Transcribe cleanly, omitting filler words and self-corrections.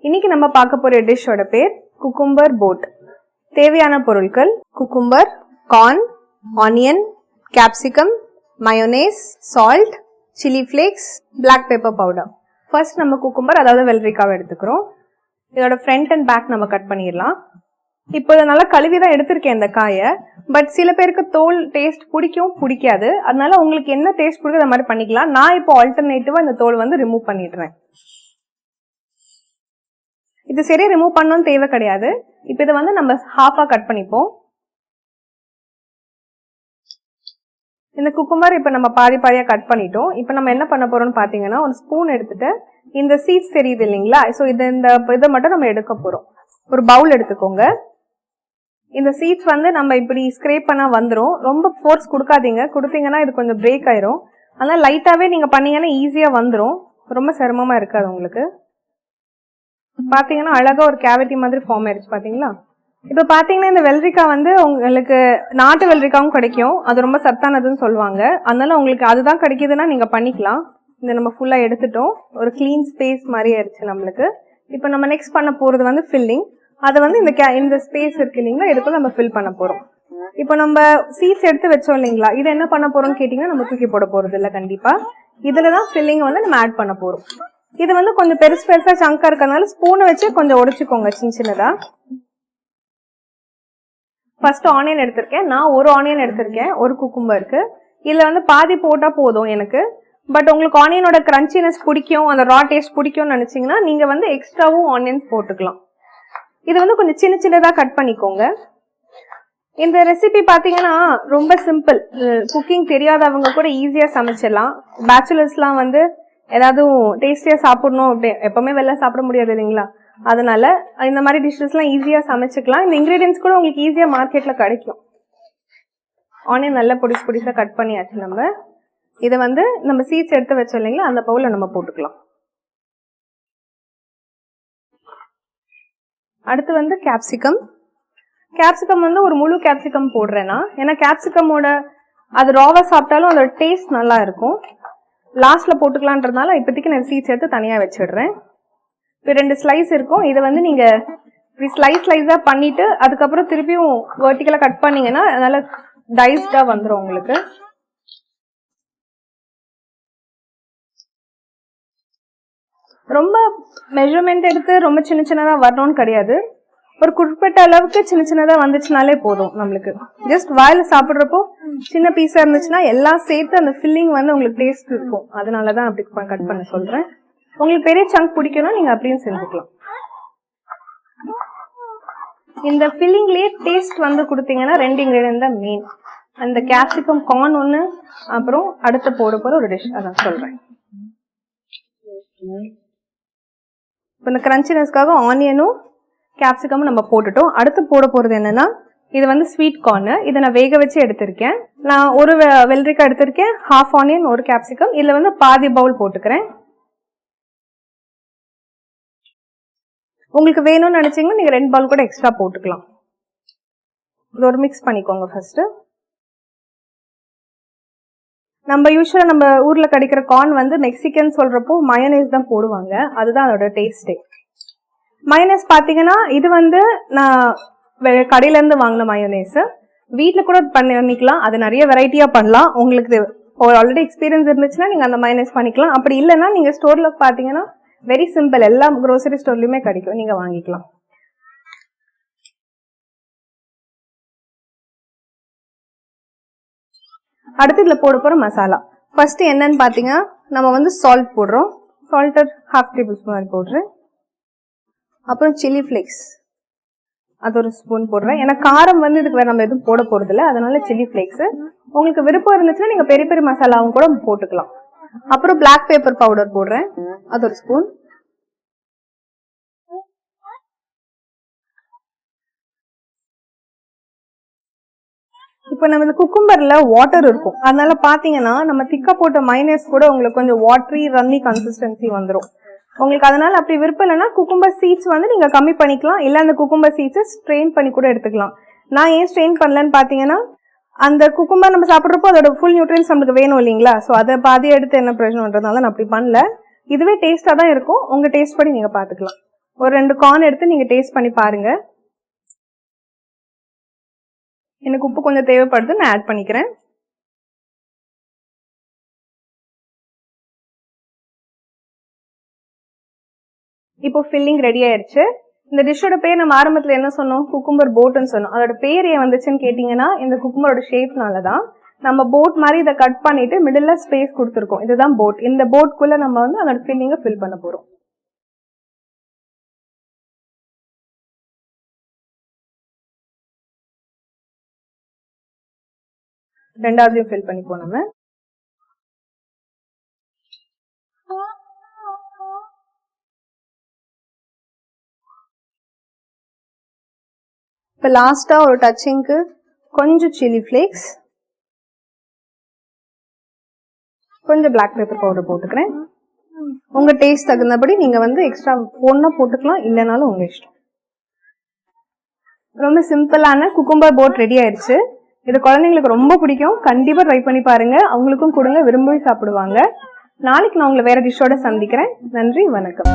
இன்னைக்கு நம்ம பார்க்க போற டிஷ்ஷோட பேர் குக்கும்பர் போட். தேவையான பொருட்கள் cucumber, corn, onion, capsicum, mayonnaise, salt, chilli flakes, black pepper powder. First நம்ம குக்கும்பர் அதாவது வெள்ளரிக்காவை எடுத்துக்கிறோம். இதோட ஃப்ரண்ட் அண்ட் பேக் நம்ம கட் பண்ணிடலாம். இப்போ இதை நல்லா கழுவி தான் எடுத்திருக்கேன் இந்த காயை. பட் சில பேருக்கு தோல் டேஸ்ட் பிடிக்காது. அதனால உங்களுக்கு என்ன டேஸ்ட் பிடிக்கும் அந்த மாதிரி பண்ணிக்கலாம். நான் இப்போ ஆல்டர்னேட்டிவா இந்த தோல் வந்து ரிமூவ் பண்ணிடுறேன். இது சரியா ரிமூவ் பண்ணணும்னு தேவை கிடையாது. இப்போ இதை வந்து நம்ம ஹாஃபா கட் பண்ணிப்போம். இந்த குக்கும்பர் இப்போ நம்ம பாதி பாதியா கட் பண்ணிட்டோம். இப்போ நம்ம என்ன பண்ண போறோம்னு பாத்தீங்கன்னா, ஒரு ஸ்பூன் எடுத்துட்டு இந்த சீட்ஸ் தெரியுது இல்லைங்களா, ஸோ இதை மட்டும் நம்ம எடுக்க போறோம். ஒரு பவுல் எடுத்துக்கோங்க. இந்த சீட்ஸ் வந்து நம்ம இப்படி ஸ்க்ரேப் பண்ணா வந்துடும். ரொம்ப ஃபோர்ஸ் கொடுக்காதீங்க, கொடுத்தீங்கன்னா இது கொஞ்சம் பிரேக் ஆயிரும். அதனால லைட்டாவே நீங்க பண்ணீங்கன்னா ஈஸியா வந்துடும். ரொம்ப சிரமமா இருக்காது உங்களுக்கு. பாத்தீங்கன்னா அழகா ஒரு கேவிட்டி மாதிரி ஃபார்ம் ஆயிடுச்சு பாத்தீங்களா. இப்ப பாத்தீங்கன்னா இந்த வெள்ளரிக்காய் வந்து உங்களுக்கு நாட்டு வெள்ளரிக்காவும் கிடைக்கும். அது ரொம்ப சத்தானதுன்னு சொல்லுவாங்க. அதனால உங்களுக்கு அதுதான் கிடைக்குதுன்னா நீங்க பண்ணிக்கலாம். இந்த நம்ம ஃபுல்லா எடுத்துட்டோம். ஒரு கிளீன் ஸ்பேஸ் மாதிரி ஆயிடுச்சு நம்மளுக்கு. இப்ப நம்ம நெக்ஸ்ட் பண்ண போறது வந்து ஃபில்லிங். அது வந்து இந்த ஸ்பேஸ் இருக்கு இல்லைங்களா, இதுக்குள்ள நம்ம ஃபில் பண்ண போறோம். இப்போ நம்ம சீட்ஸ் எடுத்து வச்சோம் இல்லைங்களா, இதை என்ன பண்ண போறோம்னு கேட்டீங்கன்னா நம்ம தூக்கி போட போறது இல்ல. கண்டிப்பா இதுலதான் ஃபில்லிங் வந்து நம்ம ஆட் பண்ண போறோம். இது வந்து கொஞ்சம் பெருசா சங்கா இருக்கறதுனால ஸ்பூனை வச்சு கொஞ்சம் உடைச்சுக்கோங்க சின்னதா. ஃபர்ஸ்ட் ஆனியன் எடுத்திருக்கேன். நான் ஒரு ஆனியன் எடுத்திருக்கேன் ஒரு குக்கும்பருக்கு. இதுல வந்து பாதி போட்டா போதும் எனக்கு. பட் உங்களுக்கு ஆனியனோட கிரன்ச்சினஸ் பிடிக்கும், அந்த ரா டேஸ்ட் பிடிக்கும்னு நினைச்சீங்கன்னா நீங்க வந்து எக்ஸ்ட்ராவும் ஆனியன்ஸ் போட்டுக்கலாம். இது வந்து கொஞ்சம் சின்னதா கட் பண்ணிக்கோங்க. இந்த ரெசிபி பாத்தீங்கன்னா ரொம்ப சிம்பிள். குக்கிங் தெரியாதவங்க கூட ஈஸியா சமைச்சிடலாம். பேச்சுலர்ஸ்லாம் வந்து ஏதாவது டேஸ்டியா சாப்பிடணும் அப்படி எப்பவுமே வெளில சாப்பிட முடியாது இல்லைங்களா, அதனால இந்த மாதிரி டிஷ்ஷஸ் எல்லாம் ஈஸியா சமைச்சுக்கலாம். இந்த இன்கிரீடியன்ஸ் கூட உங்களுக்கு ஈஸியா மார்க்கெட்ல கிடைக்கும். ஆனியன் நல்லா பொடிசா கட் பண்ணியாச்சு. நம்ம இதை வந்து நம்ம சீட்ஸ் எடுத்து வச்சோம் இல்லைங்களா, அந்த பவுல்ல நம்ம போட்டுக்கலாம். அடுத்து வந்து கேப்சிகம் வந்து ஒரு முழு கேப்சிகம் போடுறேன்னா, ஏன்னா கேப்சிகமோட அது ராவா சாப்பிட்டாலும் அதோட டேஸ்ட் நல்லா இருக்கும். லாஸ்ட்ல போட்டுக்கலான்றதுனால இப்போதைக்கு நான் சீட்ஸ் எடுத்து தனியா வச்சிடுறேன். இப்போ 2 ஸ்லைஸ் இருக்கும். இதை வந்து நீங்க ஸ்லைஸா பண்ணிட்டு அதுக்கப்புறம் திருப்பியும் வெர்டிகலா கட் பண்ணீங்கன்னா அதனால டைஸ்டா வந்துடும் உங்களுக்கு. ரொம்ப மெஷர்மெண்ட் எடுத்து ரொம்ப சின்னதா வரணும்னு கிடையாது. ஒரு குறிப்பிட்ட அளவுக்கு சின்னதா வந்துச்சுனாலே போதும் நம்மளுக்கு. ஜஸ்ட் வாயில சாப்பிடுறப்போ சின்ன பீஸா இருந்துச்சுன்னா எல்லாம் சேர்த்து அந்த ஃபில்லிங் வந்து உங்களுக்கு டேஸ்ட் இருக்கும். அதனாலதான் அப்படி கட் பண்ண சொல்றேன். உங்களுக்கு பெரிய சங்க் பிடிக்கும்னா நீங்க அப்படியும் செஞ்சுக்கலாம். இந்த ஃபில்லிங்லயே டேஸ்ட் வந்து கொடுத்தீங்கன்னா 2 இன்கிரிடியன்ட் தான் மெயின். அந்த கேப்சிகம் கார்ன் ஒண்ணு, அப்புறம் அடுத்து போட போற ஒரு டிஷ் அதான் சொல்றேன். இப்போ இந்த கிரன்ச்சினஸ்க்காக ஆனியனும் கேப்சிகமும் நம்ம போட்டுட்டோம். அடுத்து போட போறது என்னன்னா, இது வந்து ஸ்வீட் கார்ன். இதை நான் வேக வச்சு எடுத்திருக்கேன். நான் ஒரு வெள்ளரிக்காய் எடுத்திருக்கேன், ஹாஃப் ஆனியன், ஒரு கேப்சிகம். இதுல வந்து பாதி பவுல் போட்டுக்கிறேன். உங்களுக்கு வேணும்னு நினைச்சீங்கன்னா நீங்க 2 பவுல் கூட எக்ஸ்ட்ரா போட்டுக்கலாம். இது ஒரு மிக்ஸ் பண்ணிக்கோங்க ஃபர்ஸ்ட். நம்ம யூஸ்வலா நம்ம ஊர்ல கிடைக்கிற கார்ன் வந்து மெக்சிகன் சொல்றப்போ மயோனைஸ் தான் போடுவாங்க. அதுதான் அதோட டேஸ்டே. மயோனைஸ் பாத்தீங்கன்னா இது வந்து நான் கடையில இருந்து வாங்கின மயோனைஸ். வீட்டுல கூட பண்ணிக்கலாம். அது நிறைய வெரைட்டியா பண்ணலாம். உங்களுக்கு ஆல்ரெடி எக்ஸ்பீரியன்ஸ் இருந்துச்சுன்னா நீங்க அந்த மயோனைஸ் பண்ணிக்கலாம். அப்படி இல்லைன்னா நீங்க ஸ்டோர்ல பாத்தீங்கன்னா வெரி சிம்பிள், எல்லா grocery ஸ்டோர்லயுமே கிடைக்கும், நீங்க வாங்கிக்கலாம். அடுத்து இதுல போட போற மசாலா ஃபர்ஸ்ட் என்னன்னு பாத்தீங்கன்னா, நம்ம வந்து சால்ட் போடுறோம். சால்ட் 1/2 டேபிள் ஸ்பூன் போடுறேன். அப்புறம் சில்லி ஃபிளேக்ஸ் அது ஒரு ஸ்பூன் போடுறேன். ஏன்னா காரம் வந்து இதுக்கு நம்ம எதுவும் போட போறது இல்லை, அதனால சில்லி ஃபிளேக்ஸ். உங்களுக்கு விருப்பம் இருந்துச்சுன்னா நீங்க பெரிய பெரிய மசாலாவும் கூட போட்டுக்கலாம். அப்புறம் பிளாக் பெப்பர் பவுடர் போடுறேன், அது ஒரு ஸ்பூன். இப்ப நம்ம இந்த குக்கும்பர்ல வாட்டர் இருக்கும், அதனால பாத்தீங்கன்னா நம்ம திக்கா போட்ட மைனஸ் கூட உங்களுக்கு கொஞ்சம் வாட்டரி ரன்னி கன்சிஸ்டன்சி வந்துடும் உங்களுக்கு. அதனால அப்படி விருப்பம் இல்லைன்னா குக்கும்பர் சீட்ஸ் வந்து நீங்க கம்மி பண்ணிக்கலாம், இல்ல அந்த குக்கும்பர் சீட்ஸ் ஸ்ட்ரெயின் பண்ணி கூட எடுத்துக்கலாம். நான் ஏன் ஸ்ட்ரெயின் பண்ணலன்னு பாத்தீங்கன்னா, அந்த குக்கும்பர் நம்ம சாப்பிட்றப்போ அதோட ஃபுல் நியூட்ரியன்ஸ் நம்மளுக்கு வேணும் இல்லைங்களா? ஸோ அதை பாதி எடுத்து என்ன பிரயோஜனம்ன்றதுனால நான் அப்படி பண்ணல. இதுவே டேஸ்டா தான் இருக்கும். உங்க டேஸ்ட் படி நீங்க பாத்துக்கலாம். ஒரு 2 கார்ன் எடுத்து நீங்க டேஸ்ட் பண்ணி பாருங்க. எனக்கு உப்பு கொஞ்சம் தேவைப்படுது, நான் ஆட் பண்ணிக்கிறேன். இப்போ ஃபில்லிங் ரெடி ஆயிடுச்சு. இந்த டிஷ்ஷோட பேர் நம்ம ஆரம்பத்துல என்ன சொன்னோம்? குக்கும்பர் போட்னு சொன்னோம். அதோட பேர் ஏன் வந்துச்சுன்னு கேட்டீங்கன்னா, இந்த குக்கும்பரோட ஷேப்னாலதான். நம்ம போட் மாதிரி இதை கட் பண்ணிட்டு மிடில்ல ஸ்பேஸ் கொடுத்துருக்கோம். இதுதான் போட். இந்த போட்குள்ள நம்ம வந்து அதோட ஃபில்லிங்கை ஃபில் பண்ண போறோம். ரெண்டாவதையும் ஃபில் பண்ணிப்போம் நம்ம. இப்போ லாஸ்டா ஒரு டச்சிங்க்கு கொஞ்சம் சில்லி ஃபிளேக்ஸ், கொஞ்சம் பிளாக் பெப்பர் பவுடர் போட்டுக்கிறேன். உங்க டேஸ்ட் தகுந்தபடி நீங்க வந்து எக்ஸ்ட்ரா ஒன்னா போட்டுக்கலாம், இல்லைனாலும் உங்க இஷ்டம். ரொம்ப சிம்பிளான குக்கும்பர் போட் ரெடி ஆயிடுச்சு. இது குழந்தைங்களுக்கு ரொம்ப பிடிக்கும். கண்டிப்பா ட்ரை பண்ணி பாருங்க. அவங்களுக்கும் கொடுங்க, விரும்பி சாப்பிடுவாங்க. நாளைக்கு நான் உங்களை வேற டிஷ்ஷோட சந்திக்கிறேன். நன்றி, வணக்கம்.